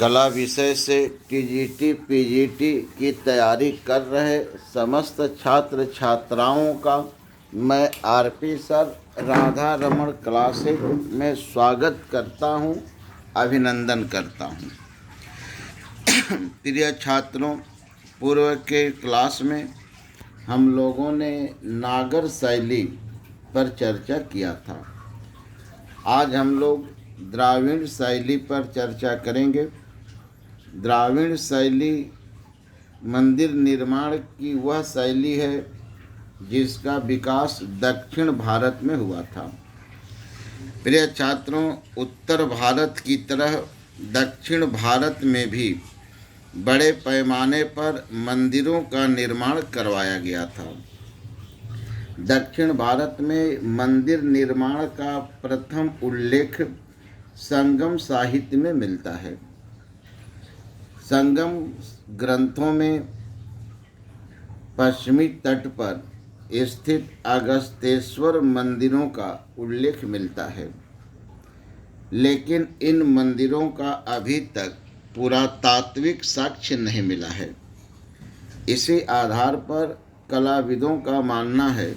कला विषय से टीजीटी पीजीटी की तैयारी कर रहे समस्त छात्र छात्राओं का मैं RP sir Radha Raman classes में स्वागत करता हूं, अभिनंदन करता हूं। प्रिय छात्रों, पूर्व के क्लास में हम लोगों ने नागर शैली पर चर्चा किया था। आज हम लोग द्राविड़ शैली पर चर्चा करेंगे। द्राविड़ शैली मंदिर निर्माण की वह शैली है जिसका विकास दक्षिण भारत में हुआ था। प्रिय छात्रों, उत्तर भारत की तरह दक्षिण भारत में भी बड़े पैमाने पर मंदिरों का निर्माण करवाया गया था। दक्षिण भारत में मंदिर निर्माण का प्रथम उल्लेख संगम साहित्य में मिलता है। संगम ग्रंथों में पश्चिमी तट पर स्थित अगस्तेश्वर मंदिरों का उल्लेख मिलता है, लेकिन इन मंदिरों का अभी तक पुरातात्विक साक्ष्य नहीं मिला है। इसी आधार पर कलाविदों का मानना है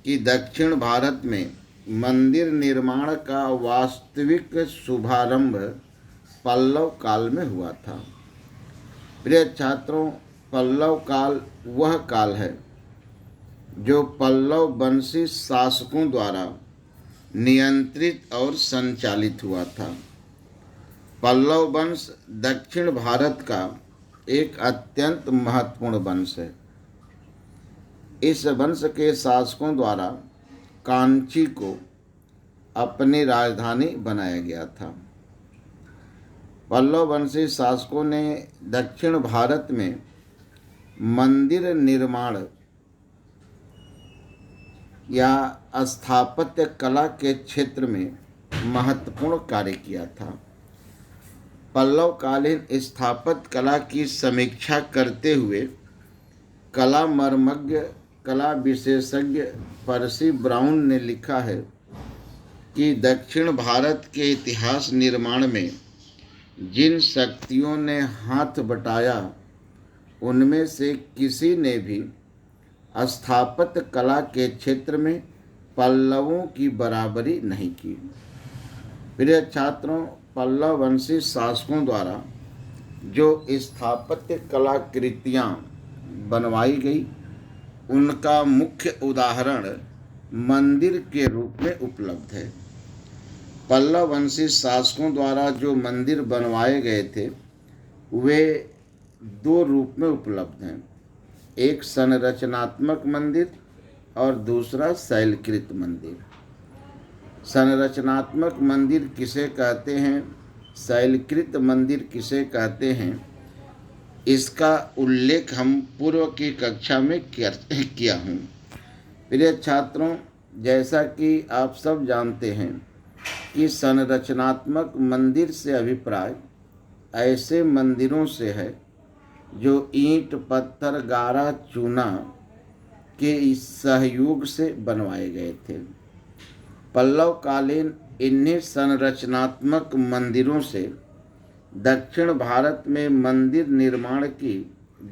कि दक्षिण भारत में मंदिर निर्माण का वास्तविक शुभारंभ पल्लव काल में हुआ था। प्रिय छात्रों, पल्लव काल वह काल है जो पल्लव वंशी शासकों द्वारा नियंत्रित और संचालित हुआ था। पल्लव वंश दक्षिण भारत का एक अत्यंत महत्वपूर्ण वंश है। इस वंश के शासकों द्वारा कांची को अपनी राजधानी बनाया गया था। पल्लव वंशी शासकों ने दक्षिण भारत में मंदिर निर्माण या स्थापत्य कला के क्षेत्र में महत्वपूर्ण कार्य किया था। पल्लव कालीन स्थापत्य कला की समीक्षा करते हुए कला मर्मज्ञ कला विशेषज्ञ पर्सी ब्राउन ने लिखा है कि दक्षिण भारत के इतिहास निर्माण में जिन शक्तियों ने हाथ बटाया उनमें से किसी ने भी स्थापत्य कला के क्षेत्र में पल्लवों की बराबरी नहीं की। प्रिय छात्रों, पल्लव वंशी शासकों द्वारा जो स्थापत्य कलाकृतियाँ बनवाई गई उनका मुख्य उदाहरण मंदिर के रूप में उपलब्ध है। पल्लव वंशी शासकों द्वारा जो मंदिर बनवाए गए थे वे दो रूप में उपलब्ध हैं, एक संरचनात्मक मंदिर और दूसरा शैलकृत मंदिर। संरचनात्मक मंदिर किसे कहते हैं, शैलकृत मंदिर किसे कहते हैं, इसका उल्लेख हम पूर्व की कक्षा में किया हूँ। प्रिय छात्रों, जैसा कि आप सब जानते हैं कि संरचनात्मक मंदिर से अभिप्राय ऐसे मंदिरों से है जो ईंट पत्थर गारा चूना के इस सहयोग से बनवाए गए थे। पल्लव कालीन इन्हीं संरचनात्मक मंदिरों से दक्षिण भारत में मंदिर निर्माण की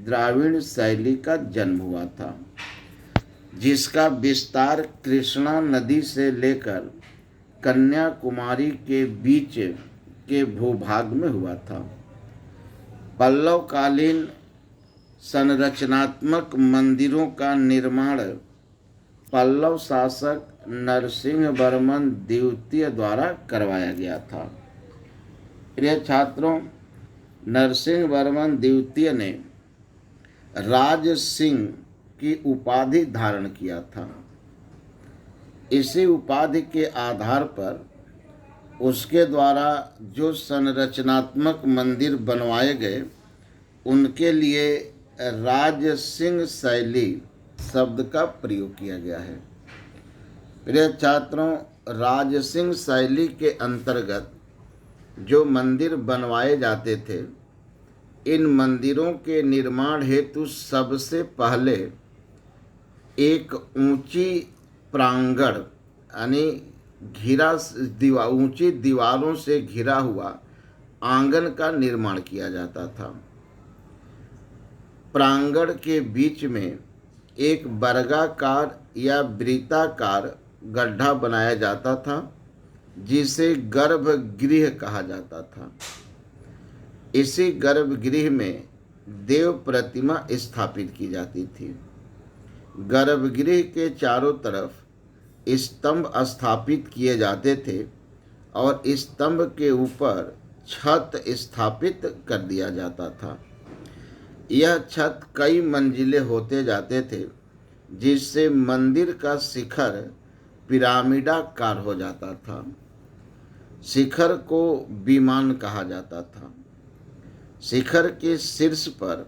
द्राविड़ शैली का जन्म हुआ था, जिसका विस्तार कृष्णा नदी से लेकर कन्याकुमारी के बीच के भूभाग में हुआ था। पल्लव कालीन संरचनात्मक मंदिरों का निर्माण पल्लव शासक नरसिंह वर्मन द्वितीय द्वारा करवाया गया था। प्रिय छात्रों, नरसिंह वर्मन द्वितीय ने राज सिंह की उपाधि धारण किया था। इसी उपाधि के आधार पर उसके द्वारा जो संरचनात्मक मंदिर बनवाए गए उनके लिए राज सिंह शैली शब्द का प्रयोग किया गया है। प्रिय छात्रों, राज सिंह शैली के अंतर्गत जो मंदिर बनवाए जाते थे, इन मंदिरों के निर्माण हेतु सबसे पहले एक ऊंची प्रांगण यानी ऊंची दीवारों से घिरा हुआ आंगन का निर्माण किया जाता था। प्रांगण के बीच में एक वर्गाकार या वृत्ताकार गड्ढा बनाया जाता था जिसे गर्भगृह कहा जाता था। इसी गर्भगृह में देव प्रतिमा स्थापित की जाती थी। गर्भगृह के चारों तरफ स्तंभ स्थापित किए जाते थे और स्तंभ के ऊपर छत स्थापित कर दिया जाता था। यह छत कई मंजिले होते जाते थे जिससे मंदिर का शिखर पिरामिडाकार हो जाता था। शिखर को विमान कहा जाता था। शिखर के शीर्ष पर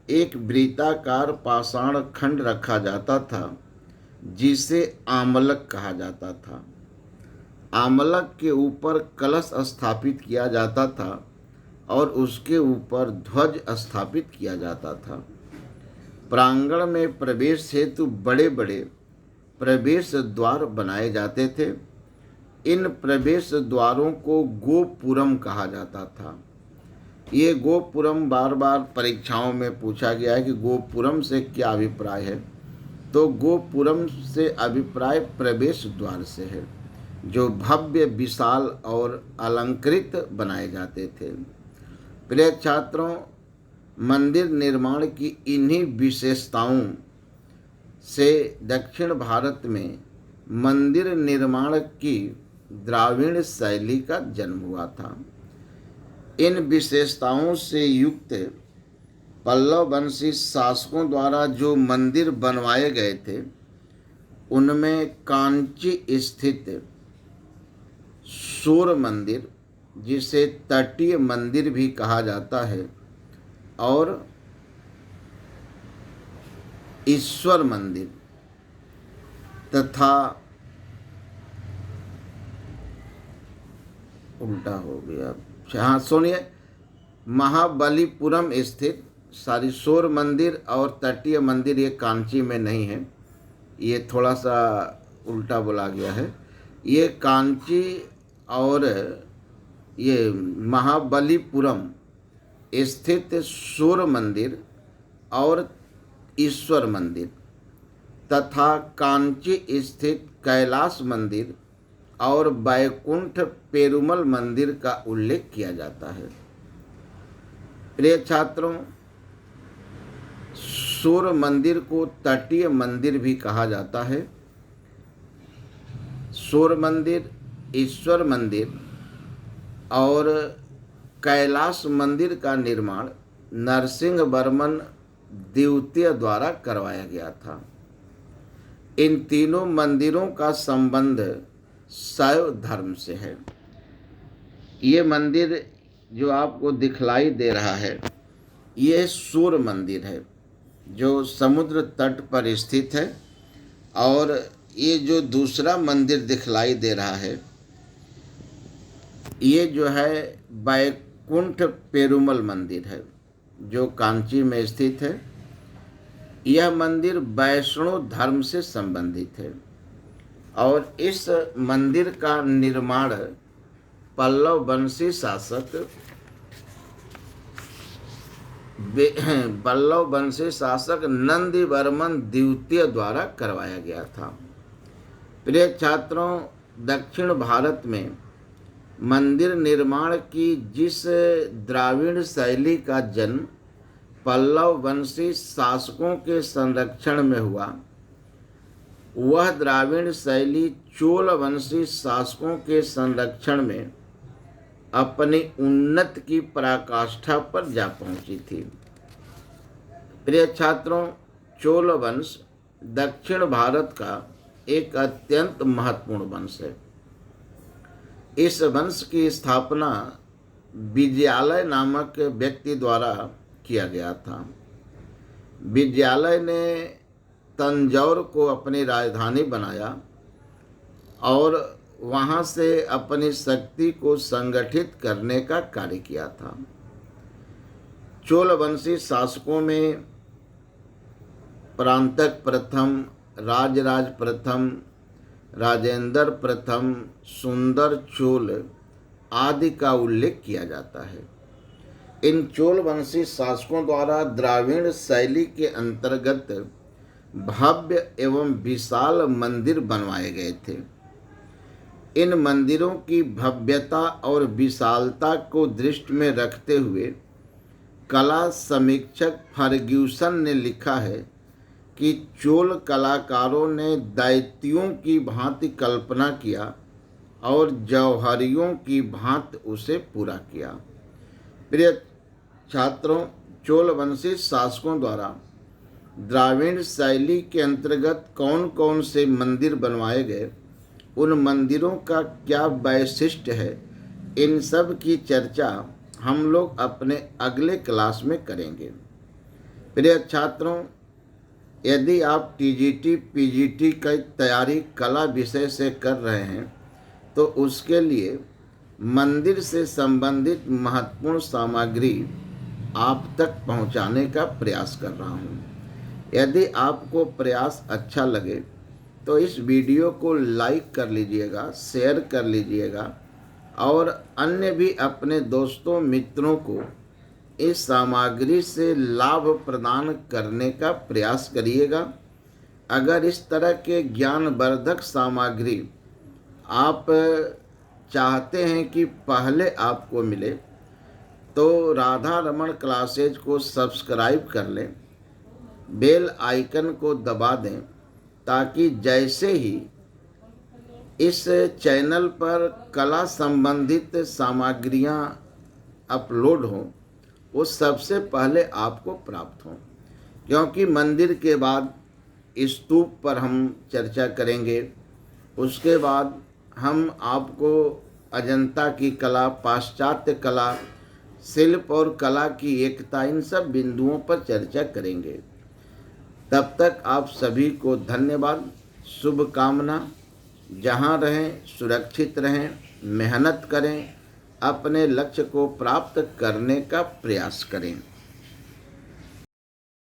एक वृत्ताकार पाषाण खंड रखा जाता था जिसे आमलक कहा जाता था। आमलक के ऊपर कलश स्थापित किया जाता था और उसके ऊपर ध्वज स्थापित किया जाता था। प्रांगण में प्रवेश हेतु बड़े बड़े प्रवेश द्वार बनाए जाते थे। इन प्रवेश द्वारों को गोपुरम कहा जाता था। ये गोपुरम बार बार परीक्षाओं में पूछा गया है कि गोपुरम से क्या अभिप्राय है। तो गोपुरम से अभिप्राय प्रवेश द्वार से है जो भव्य, विशाल और अलंकृत बनाए जाते थे। प्रिय छात्रों, मंदिर निर्माण की इन्हीं विशेषताओं से दक्षिण भारत में मंदिर निर्माण की द्राविड़ शैली का जन्म हुआ था। इन विशेषताओं से युक्त पल्लव वंशी शासकों द्वारा जो मंदिर बनवाए गए थे उनमें कांची स्थित सूर्य मंदिर, जिसे तटीय मंदिर भी कहा जाता है, और ईश्वर मंदिर तथा उल्टा हो गया, हाँ सुनिए, महाबलीपुरम स्थित सारीश्वर मंदिर और तटीय मंदिर ये कांची में नहीं है, ये थोड़ा सा उल्टा बोला गया है। ये कांची और ये महाबलीपुरम स्थित सूर्य मंदिर और ईश्वर मंदिर तथा कांची स्थित कैलाश मंदिर और बैकुंठ पेरुमल मंदिर का उल्लेख किया जाता है। प्रिय छात्रों, सूर्य मंदिर को तटीय मंदिर भी कहा जाता है। सूर्य मंदिर, ईश्वर मंदिर और कैलाश मंदिर का निर्माण नरसिंह वर्मन द्वितीय द्वारा करवाया गया था। इन तीनों मंदिरों का संबंध शैव धर्म से है। ये मंदिर जो आपको दिखलाई दे रहा है ये सूर्य मंदिर है जो समुद्र तट पर स्थित है, और ये जो दूसरा मंदिर दिखलाई दे रहा है ये जो है बैकुंठ पेरुमल मंदिर है जो कांची में स्थित है। यह मंदिर वैष्णव धर्म से संबंधित है और इस मंदिर का निर्माण पल्लव वंशी शासक नंदीवर्मन द्वितीय द्वारा करवाया गया था। प्रिय छात्रों, दक्षिण भारत में मंदिर निर्माण की जिस द्राविड़ शैली का जन्म पल्लव वंशी शासकों के संरक्षण में हुआ, वह द्राविड़ शैली चोल वंशी शासकों के संरक्षण में अपनी उन्नति की पराकाष्ठा पर जा पहुंची थी। प्रिय छात्रों, चोल वंश दक्षिण भारत का एक अत्यंत महत्वपूर्ण वंश है। इस वंश की स्थापना विजयालय नामक व्यक्ति द्वारा किया गया था। विजयालय ने तंजौर को अपनी राजधानी बनाया और वहाँ से अपनी शक्ति को संगठित करने का कार्य किया था। चोल वंशी शासकों में परांतक प्रथम, राजराज प्रथम, राजेंद्र प्रथम, सुंदर चोल आदि का उल्लेख किया जाता है। इन चोल वंशी शासकों द्वारा द्राविड़ शैली के अंतर्गत भव्य एवं विशाल मंदिर बनवाए गए थे। इन मंदिरों की भव्यता और विशालता को दृष्टि में रखते हुए कला समीक्षक फर्ग्यूसन ने लिखा है कि चोल कलाकारों ने दैत्यों की भांति कल्पना किया और जौहरियों की भांति उसे पूरा किया। प्रिय छात्रों, चोल वंशी शासकों द्वारा द्राविड़ शैली के अंतर्गत कौन कौन से मंदिर बनवाए गए, उन मंदिरों का क्या वैशिष्ट्य है, इन सब की चर्चा हम लोग अपने अगले क्लास में करेंगे। प्रिय छात्रों, यदि आप टीजीटी पीजीटी की तैयारी कला विषय से कर रहे हैं तो उसके लिए मंदिर से संबंधित महत्वपूर्ण सामग्री आप तक पहुंचाने का प्रयास कर रहा हूं। यदि आपको प्रयास अच्छा लगे तो इस वीडियो को लाइक कर लीजिएगा, शेयर कर लीजिएगा और अन्य भी अपने दोस्तों मित्रों को इस सामग्री से लाभ प्रदान करने का प्रयास करिएगा। अगर इस तरह के ज्ञानवर्धक सामग्री आप चाहते हैं कि पहले आपको मिले तो राधा रमन क्लासेज को सब्सक्राइब कर लें, बेल आइकन को दबा दें ताकि जैसे ही इस चैनल पर कला संबंधित सामग्रियां अपलोड हों वो सबसे पहले आपको प्राप्त हों। क्योंकि मंदिर के बाद स्तूप पर हम चर्चा करेंगे, उसके बाद हम आपको अजंता की कला, पाश्चात्य कला, शिल्प और कला की एकता, इन सब बिंदुओं पर चर्चा करेंगे। तब तक आप सभी को धन्यवाद, शुभकामना। जहाँ रहें सुरक्षित रहें, मेहनत करें, अपने लक्ष्य को प्राप्त करने का प्रयास करें।